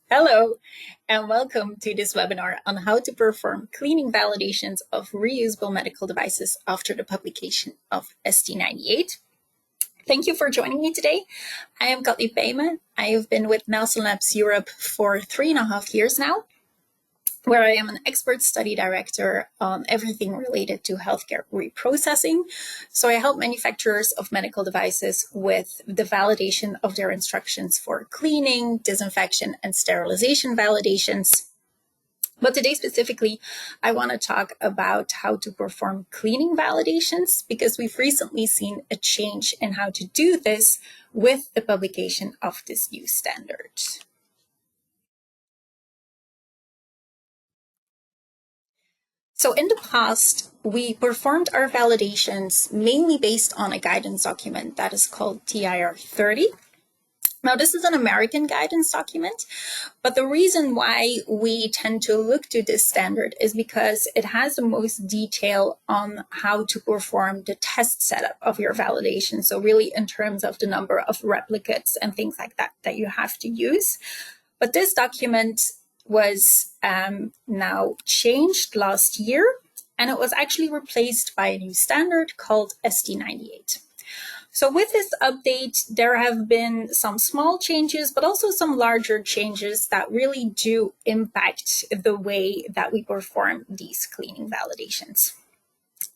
Hello, and welcome to this webinar on how to perform cleaning validations of reusable medical devices after the publication of ST98. Thank you for joining me today. I am Gottlieb Beyme. I have been with Nelson Labs Europe for 3.5 years now, where I am an expert study director on everything related to healthcare reprocessing. So I help manufacturers of medical devices with the validation of their instructions for cleaning, disinfection, and sterilization validations. But today specifically, I want to talk about how to perform cleaning validations because we've recently seen a change in how to do this with the publication of this new standard. So in the past, we performed our validations mainly based on a guidance document that is called TIR30. Now, this is an American guidance document, but the reason why we tend to look to this standard is because it has the most detail on how to perform the test setup of your validation. So really in terms of the number of replicates and things like that that you have to use. But this document was now changed last year, and it was actually replaced by a new standard called ST98. So with this update, there have been some small changes, but also some larger changes that really do impact the way that we perform these cleaning validations.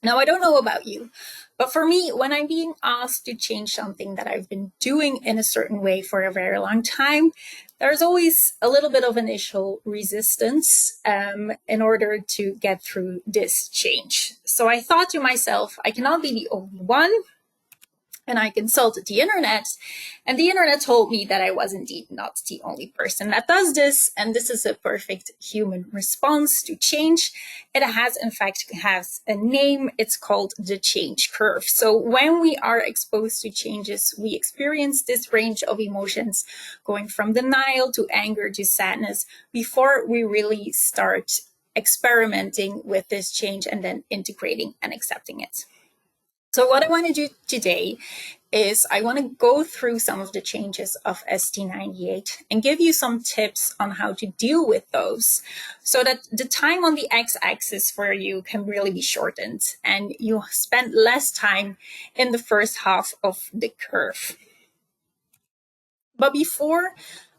Now, I don't know about you, but for me, when I'm being asked to change something that I've been doing in a certain way for a very long time, there's always a little bit of initial resistance in order to get through this change. So I thought to myself, I cannot be the only one. And I consulted the internet, and the internet told me that I was indeed not the only person that does this, and this is a perfect human response to change. It has, in fact, a name. It's called the change curve. So when we are exposed to changes, we experience this range of emotions going from denial to anger to sadness before we really start experimenting with this change and then integrating and accepting it. So what I want to do today is I want to go through some of the changes of ST98 and give you some tips on how to deal with those so that the time on the x-axis for you can really be shortened and you spend less time in the first half of the curve. But before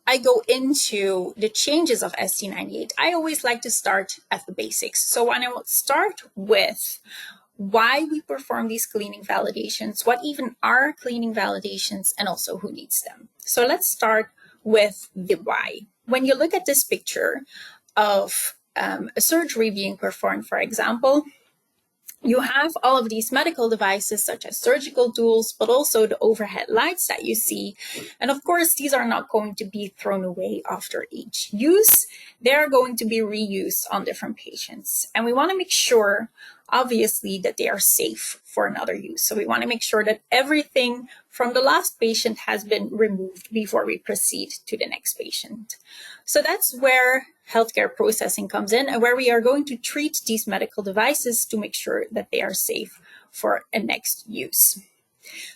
I go into the changes of ST98, I always like to start at the basics. So I will start with why we perform these cleaning validations, what even are cleaning validations, and also who needs them. So let's start with the why. When you look at this picture of a surgery being performed, for example, you have all of these medical devices such as surgical tools, but also the overhead lights that you see. And of course, these are not going to be thrown away after each use. They're going to be reused on different patients. And we want to make sure, obviously, that they are safe for another use. So we want to make sure that everything from the last patient has been removed before we proceed to the next patient. So that's where healthcare processing comes in and where we are going to treat these medical devices to make sure that they are safe for a next use.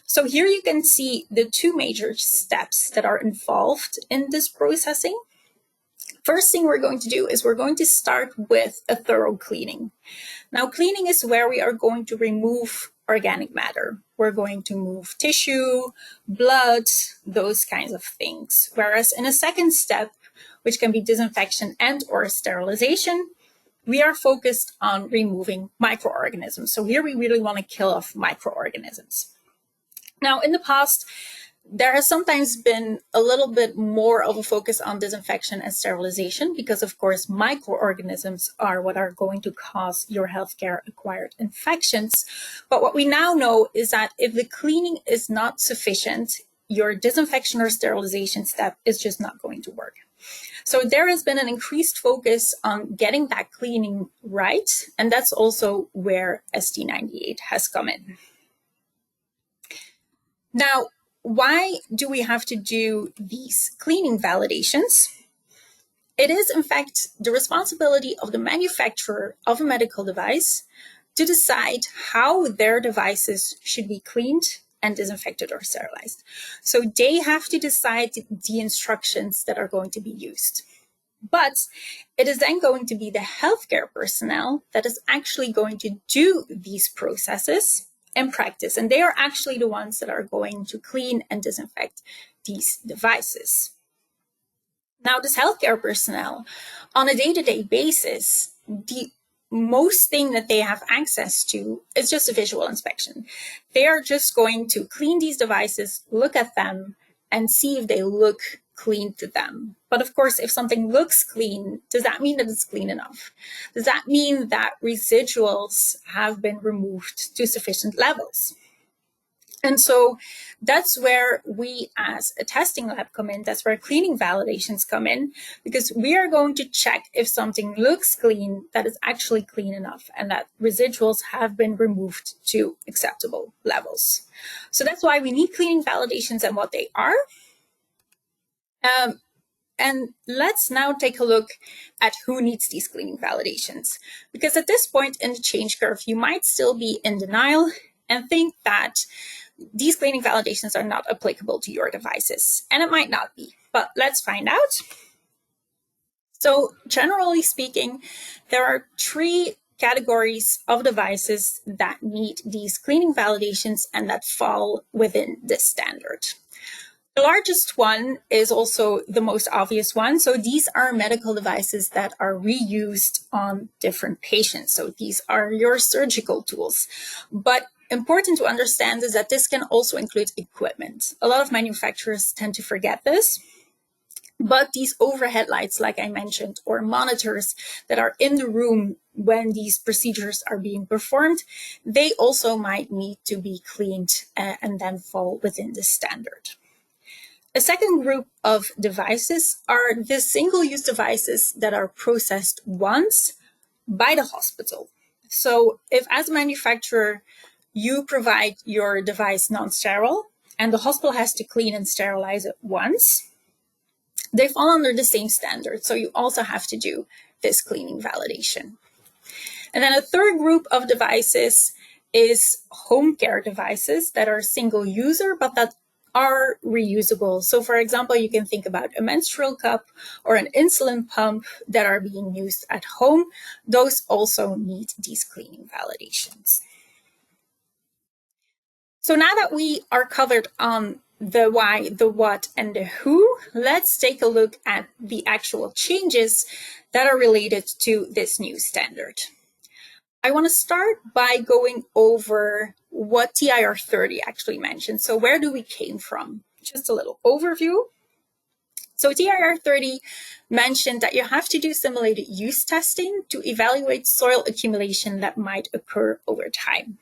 So here you can see the two major steps that are involved in this processing. First thing we're going to do is we're going to start with a thorough cleaning. Now, cleaning is where we are going to remove organic matter. We're going to move tissue, blood, those kinds of things. Whereas in a second step, which can be disinfection and or sterilization, we are focused on removing microorganisms. So here we really want to kill off microorganisms. Now, in the past, there has sometimes been a little bit more of a focus on disinfection and sterilization because, of course, microorganisms are what are going to cause your healthcare acquired infections. But what we now know is that if the cleaning is not sufficient, your disinfection or sterilization step is just not going to work. So there has been an increased focus on getting that cleaning right, and that's also where ST98 has come in. Now, why do we have to do these cleaning validations? It is, in fact, the responsibility of the manufacturer of a medical device to decide how their devices should be cleaned and disinfected or sterilized. So they have to decide the instructions that are going to be used. But it is then going to be the healthcare personnel that is actually going to do these processes in practice. And they are actually the ones that are going to clean and disinfect these devices. Now, this healthcare personnel, on a day-to-day basis, the most thing that they have access to is just a visual inspection. They are just going to clean these devices, look at them, and see if they look clean to them. But of course, if something looks clean, does that mean that it's clean enough? Does that mean that residuals have been removed to sufficient levels? And so that's where we as a testing lab come in. That's where cleaning validations come in, because we are going to check if something looks clean, that is actually clean enough, and that residuals have been removed to acceptable levels. So that's why we need cleaning validations and what they are. And let's now take a look at who needs these cleaning validations. Because at this point in the change curve, you might still be in denial and think that these cleaning validations are not applicable to your devices. And it might not be, but let's find out. So generally speaking, there are 3 categories of devices that need these cleaning validations and that fall within this standard. The largest one is also the most obvious one. So these are medical devices that are reused on different patients. So these are your surgical tools. But important to understand is that this can also include equipment. A lot of manufacturers tend to forget this. But these overhead lights, like I mentioned, or monitors that are in the room when these procedures are being performed, they also might need to be cleaned and then fall within this standard. A second group of devices are the single-use devices that are processed once by the hospital. So if as a manufacturer, you provide your device non-sterile and the hospital has to clean and sterilize it once, they fall under the same standard. So you also have to do this cleaning validation. And then a third group of devices is home care devices that are single user, but that are reusable. So for example, you can think about a menstrual cup or an insulin pump that are being used at home. Those also need these cleaning validations. So now that we are covered on the why, the what, and the who, let's take a look at the actual changes that are related to this new standard. I want to start by going over what TIR30 actually mentioned. So where do we came from? Just a little overview. So TIR30 mentioned that you have to do simulated use testing to evaluate soil accumulation that might occur over time.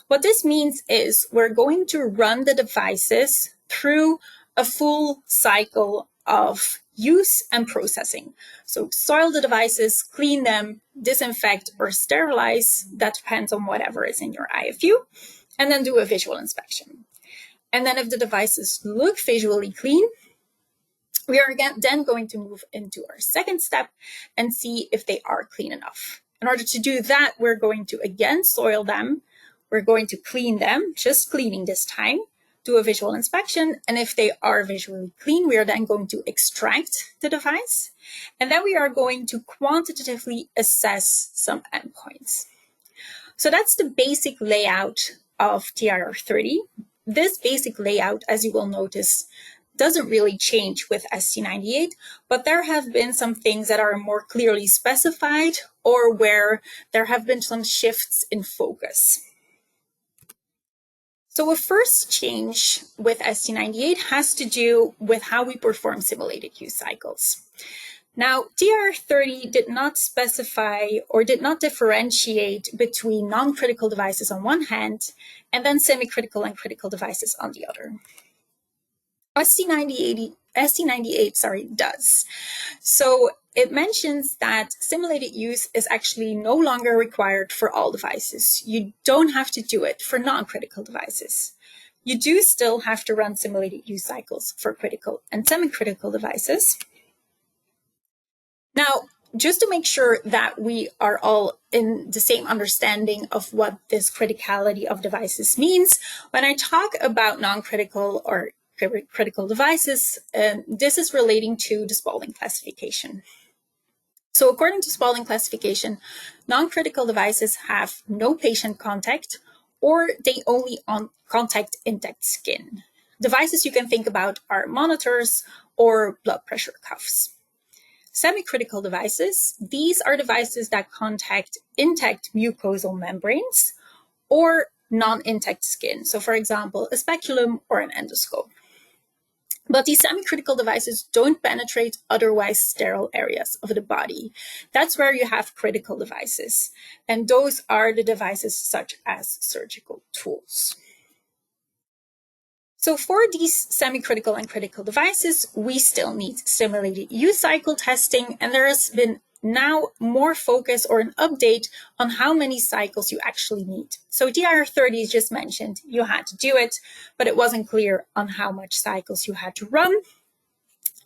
What this means is we're going to run the devices through a full cycle of use and processing. So soil the devices, clean them, disinfect or sterilize, that depends on whatever is in your IFU, and then do a visual inspection. And then if the devices look visually clean, we are then going to move into our second step and see if they are clean enough. In order to do that, we're going to again soil them. We're going to clean them, just cleaning this time, do a visual inspection. And if they are visually clean, we are then going to extract the device. And then we are going to quantitatively assess some endpoints. So that's the basic layout of TIR30. This basic layout, as you will notice, doesn't really change with ST98, but there have been some things that are more clearly specified or where there have been some shifts in focus. So a first change with ST98 has to do with how we perform simulated use cycles. Now, TIR30 did not specify or did not differentiate between non-critical devices on one hand and then semi-critical and critical devices on the other. ST98 does. So it mentions that simulated use is actually no longer required for all devices. You don't have to do it for non-critical devices. You do still have to run simulated use cycles for critical and semi-critical devices. Now, just to make sure that we are all in the same understanding of what this criticality of devices means, when I talk about non-critical or critical devices, this is relating to the Spalding classification. So according to Spalding classification, non-critical devices have no patient contact, or they only contact intact skin. Devices you can think about are monitors or blood pressure cuffs. Semi-critical devices, these are devices that contact intact mucosal membranes or non-intact skin. So for example, a speculum or an endoscope. But these semi-critical devices don't penetrate otherwise sterile areas of the body. That's where you have critical devices. And those are the devices such as surgical tools. So for these semi-critical and critical devices, we still need simulated use cycle testing, and there has been now more focus or an update on how many cycles you actually need. So TIR30 just mentioned you had to do it, but it wasn't clear on how much cycles you had to run.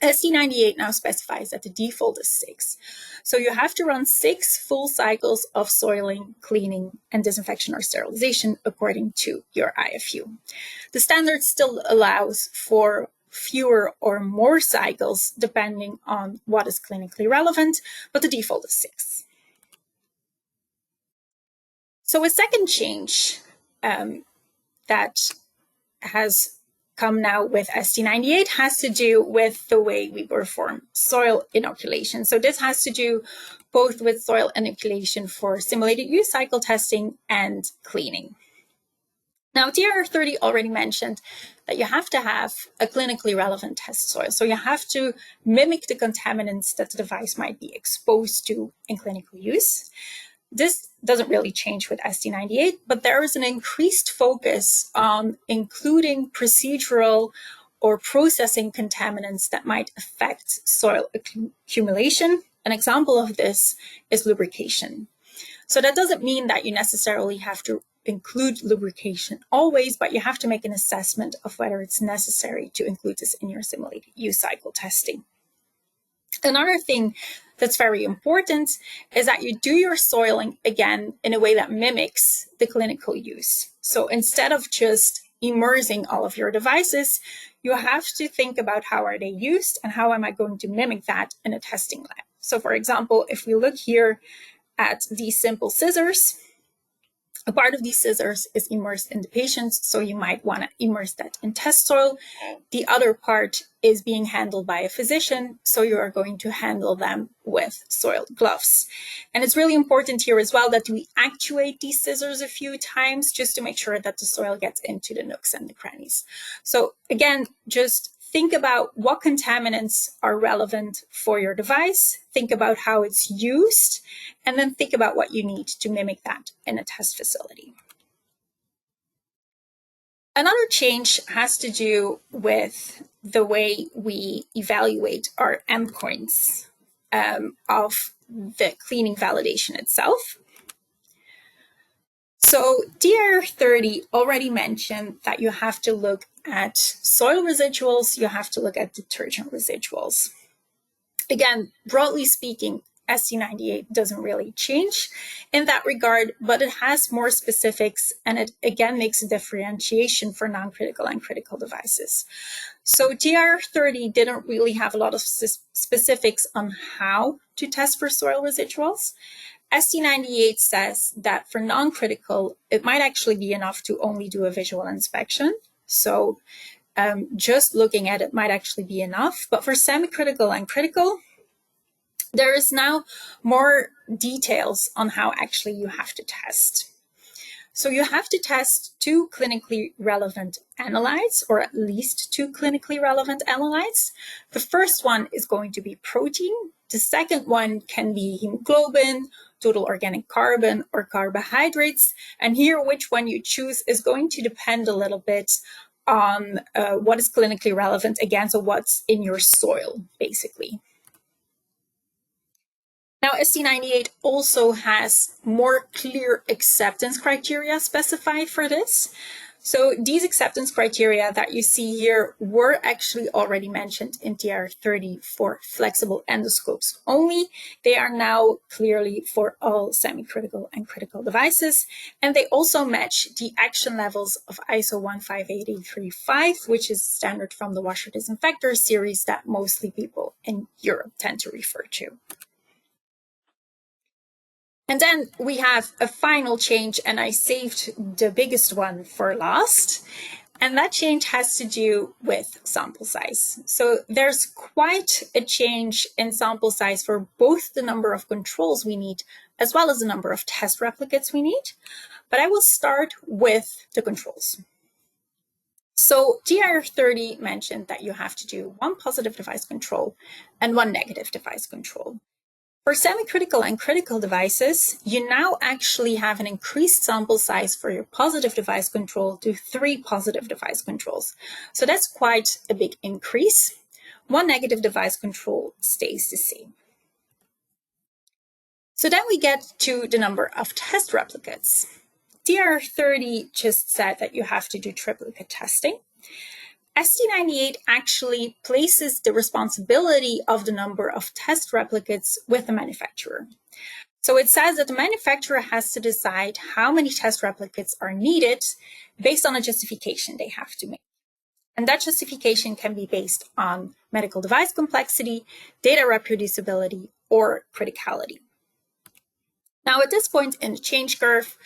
ST98 now specifies that the default is 6. So you have to run 6 full cycles of soiling, cleaning, and disinfection or sterilization according to your IFU. The standard still allows for fewer or more cycles depending on what is clinically relevant, but the default is 6. So a second change that has come now with ST98 has to do with the way we perform soil inoculation. So this has to do both with soil inoculation for simulated use cycle testing and cleaning. Now, TIR30 already mentioned that you have to have a clinically relevant test soil. So you have to mimic the contaminants that the device might be exposed to in clinical use. This doesn't really change with ST98, but there is an increased focus on including procedural or processing contaminants that might affect soil accumulation. An example of this is lubrication. So that doesn't mean that you necessarily have to include lubrication always, but you have to make an assessment of whether it's necessary to include this in your simulated use cycle testing. Another thing that's very important is that you do your soiling again in a way that mimics the clinical use. So instead of just immersing all of your devices, you have to think about how are they used and how am I going to mimic that in a testing lab. So for example, if we look here at these simple scissors, a part of these scissors is immersed in the patient, so you might want to immerse that in test soil. The other part is being handled by a physician, so you are going to handle them with soiled gloves. And it's really important here as well that we actuate these scissors a few times just to make sure that the soil gets into the nooks and the crannies. So again, just think about what contaminants are relevant for your device, think about how it's used, and then think about what you need to mimic that in a test facility. Another change has to do with the way we evaluate our endpoints of the cleaning validation itself. So TIR30 already mentioned that you have to look at soil residuals, you have to look at detergent residuals. Again, broadly speaking, ST98 doesn't really change in that regard, but it has more specifics and it again makes a differentiation for non-critical and critical devices. So TIR30 didn't really have a lot of specifics on how to test for soil residuals. ST98 says that for non-critical, it might actually be enough to only do a visual inspection. So just looking at it might actually be enough. But for semi-critical and critical, there is now more details on how actually you have to test. So you have to test 2 clinically relevant analytes, or at least 2 clinically relevant analytes. The first one is going to be protein. The second one can be hemoglobin, total organic carbon, or carbohydrates. And here, which one you choose is going to depend a little bit on what is clinically relevant, again, so what's in your soil, basically. Now, ST98 also has more clear acceptance criteria specified for this. So these acceptance criteria that you see here were actually already mentioned in TIR30 for flexible endoscopes only. They are now clearly for all semi-critical and critical devices. And they also match the action levels of ISO 15835, which is standard from the washer disinfector series that mostly people in Europe tend to refer to. And then we have a final change, and I saved the biggest one for last. And that change has to do with sample size. So there's quite a change in sample size for both the number of controls we need as well as the number of test replicates we need. But I will start with the controls. So TIR30 mentioned that you have to do one positive device control and one negative device control. For semi-critical and critical devices, you now actually have an increased sample size for your positive device control to 3 positive device controls. So that's quite a big increase. One negative device control stays the same. So then we get to the number of test replicates. TR30 just said that you have to do triplicate testing. ST98 actually places the responsibility of the number of test replicates with the manufacturer. So it says that the manufacturer has to decide how many test replicates are needed based on a justification they have to make. And that justification can be based on medical device complexity, data reproducibility, or criticality. Now, at this point in the change curve,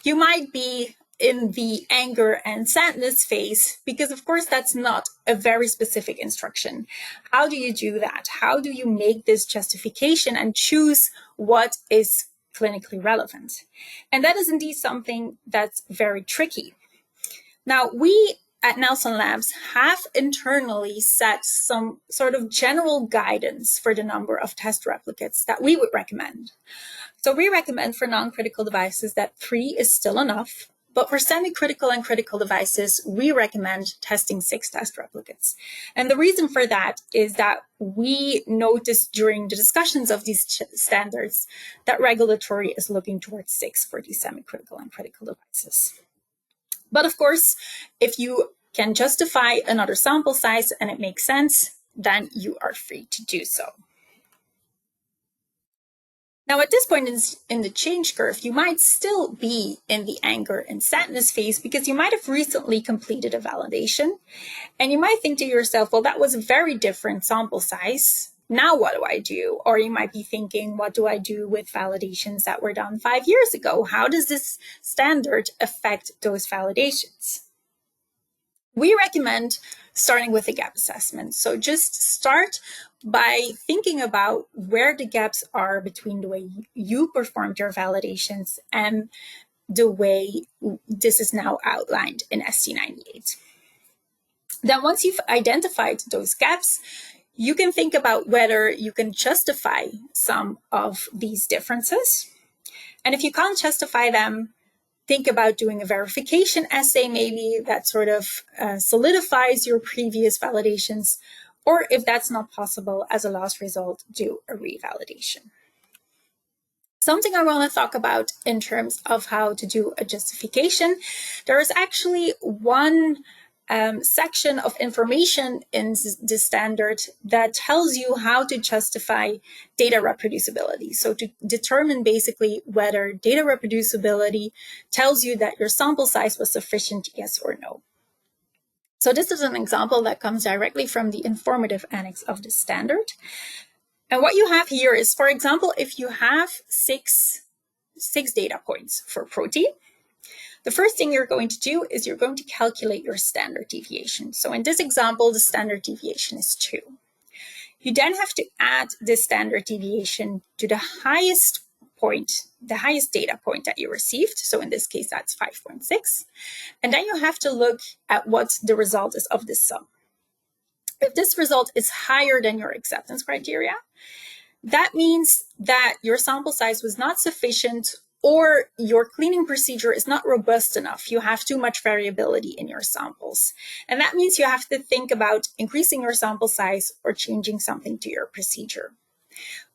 you might be in the anger and sadness phase, because of course that's not a very specific instruction. How do you do that? How do you make this justification and choose what is clinically relevant? And that is indeed something that's very tricky. Now, we at Nelson Labs have internally set some sort of general guidance for the number of test replicates that we would recommend. So we recommend for non-critical devices that 3 is still enough. But for semi-critical and critical devices, we recommend testing 6 test replicates. And the reason for that is that we noticed during the discussions of these standards that regulatory is looking towards 6 for these semi-critical and critical devices. But of course, if you can justify another sample size and it makes sense, then you are free to do so. Now, at this point in the change curve, you might still be in the anger and sadness phase because you might have recently completed a validation. And you might think to yourself, well, that was a very different sample size. Now what do I do? Or you might be thinking, what do I do with validations that were done 5 years ago? How does this standard affect those validations? We recommend starting with a gap assessment. So just start by thinking about where the gaps are between the way you performed your validations and the way this is now outlined in ST98. Then once you've identified those gaps, you can think about whether you can justify some of these differences. And if you can't justify them, think about doing a verification assay maybe that sort of solidifies your previous validations, or if that's not possible, as a last result, do a revalidation. Something I want to talk about in terms of how to do a justification, there is actually one section of information in the standard that tells you how to justify data reproducibility. So to determine basically whether data reproducibility tells you that your sample size was sufficient, yes or no. So this is an example that comes directly from the informative annex of the standard. And what you have here is, for example, if you have six data points for protein, the first thing you're going to do is you're going to calculate your standard deviation. So in this example, the standard deviation is 2. You then have to add this standard deviation to the highest point, the highest data point that you received. So in this case, that's 5.6. And then you have to look at what the result is of this sum. If this result is higher than your acceptance criteria, that means that your sample size was not sufficient or your cleaning procedure is not robust enough. You have too much variability in your samples. And that means you have to think about increasing your sample size or changing something to your procedure.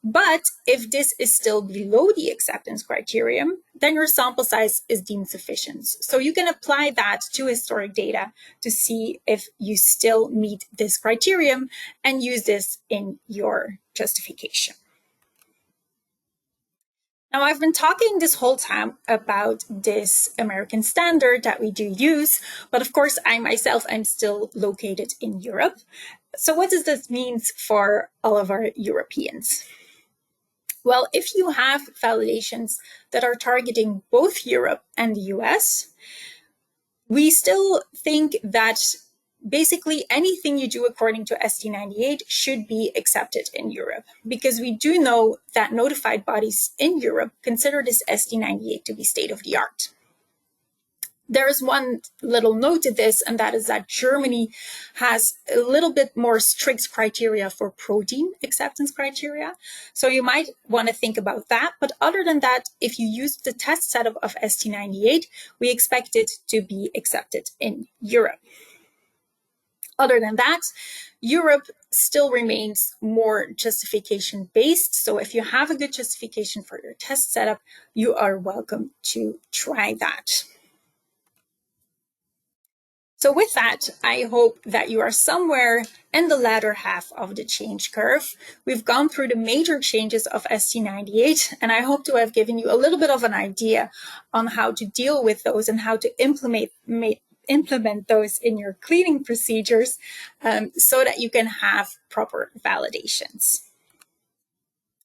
But if this is still below the acceptance criterion, then your sample size is deemed sufficient. So you can apply that to historic data to see if you still meet this criterion and use this in your justification. Now, I've been talking this whole time about this American standard that we do use, but of course, I myself, I'm still located in Europe. So what does this mean for all of our Europeans? Well, if you have validations that are targeting both Europe and the US, we still think that basically anything you do according to ST98 should be accepted in Europe, because we do know that notified bodies in Europe consider this ST98 to be state of the art. There is one little note to this, and that is that Germany has a little bit more strict criteria for protein acceptance criteria. So you might want to think about that. But other than that, if you use the test setup of ST98, we expect it to be accepted in Europe. Other than that, Europe still remains more justification based. So if you have a good justification for your test setup, you are welcome to try that. So with that, I hope that you are somewhere in the latter half of the change curve. We've gone through the major changes of ST98, and I hope to have given you a little bit of an idea on how to deal with those and how to implement those in your cleaning procedures so that you can have proper validations.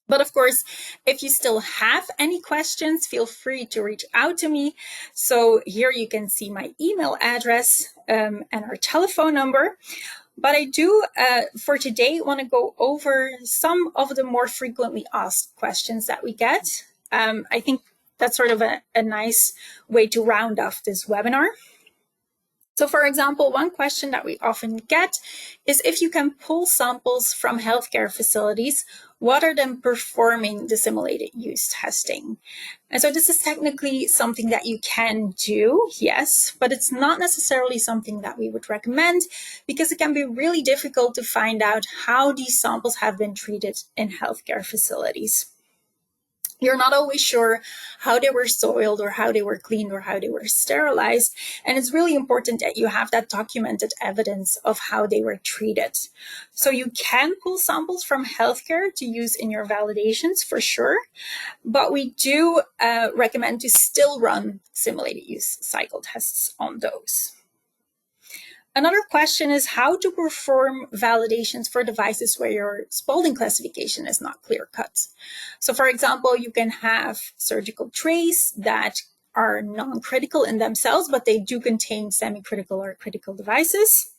But of course, if you still have any questions, feel free to reach out to me. So here you can see my email address and our telephone number. But I do, for today, want to go over some of the more frequently asked questions that we get. I think that's sort of a nice way to round off this webinar. So for example, one question that we often get is if you can pull samples from healthcare facilities, what are them performing the simulated use testing? And so this is technically something that you can do, yes, but it's not necessarily something that we would recommend because it can be really difficult to find out how these samples have been treated in healthcare facilities. You're not always sure how they were soiled or how they were cleaned or how they were sterilized. And it's really important that you have that documented evidence of how they were treated. So you can pull samples from healthcare to use in your validations for sure, but we do recommend to still run simulated use cycle tests on those. Another question is how to perform validations for devices where your Spalding classification is not clear-cut. So for example, you can have surgical trays that are non-critical in themselves, but they do contain semi-critical or critical devices.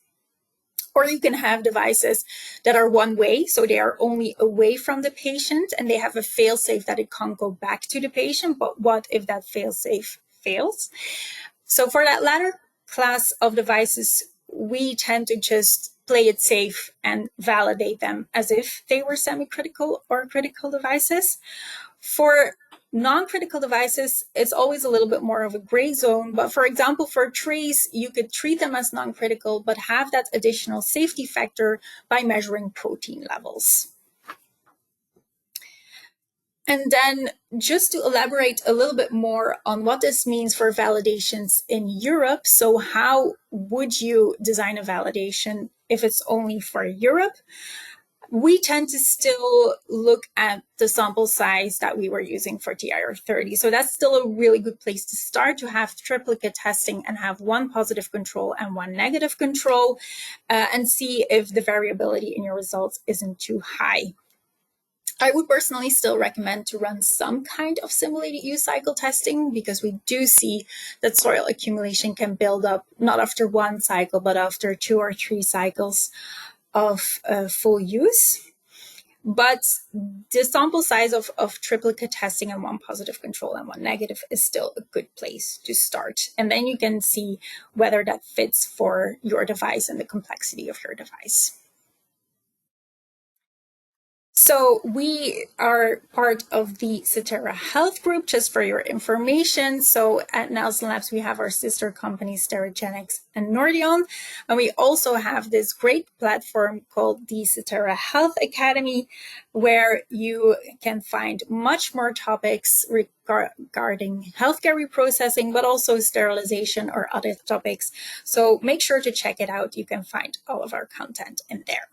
Or you can have devices that are one way, so they are only away from the patient and they have a fail-safe that it can't go back to the patient, but what if that fail-safe fails? So for that latter class of devices, we tend to just play it safe and validate them as if they were semi-critical or critical devices. For non-critical devices, it's always a little bit more of a gray zone. But for example, for trays, you could treat them as non-critical, but have that additional safety factor by measuring protein levels. And then just to elaborate a little bit more on what this means for validations in Europe. So how would you design a validation if it's only for Europe? We tend to still look at the sample size that we were using for TIR30. So that's still a really good place to start, to have triplicate testing and have one positive control and one negative control and see if the variability in your results isn't too high. I would personally still recommend to run some kind of simulated use cycle testing because we do see that soil accumulation can build up not after one cycle, but after 2 or 3 cycles of full use. But the sample size of triplicate testing and one positive control and one negative is still a good place to start. And then you can see whether that fits for your device and the complexity of your device. So we are part of the Cetera Health Group, just for your information. So at Nelson Labs, we have our sister companies, Sterigenics and Nordion. And we also have this great platform called the Cetera Health Academy, where you can find much more topics regarding healthcare reprocessing, but also sterilization or other topics. So make sure to check it out. You can find all of our content in there.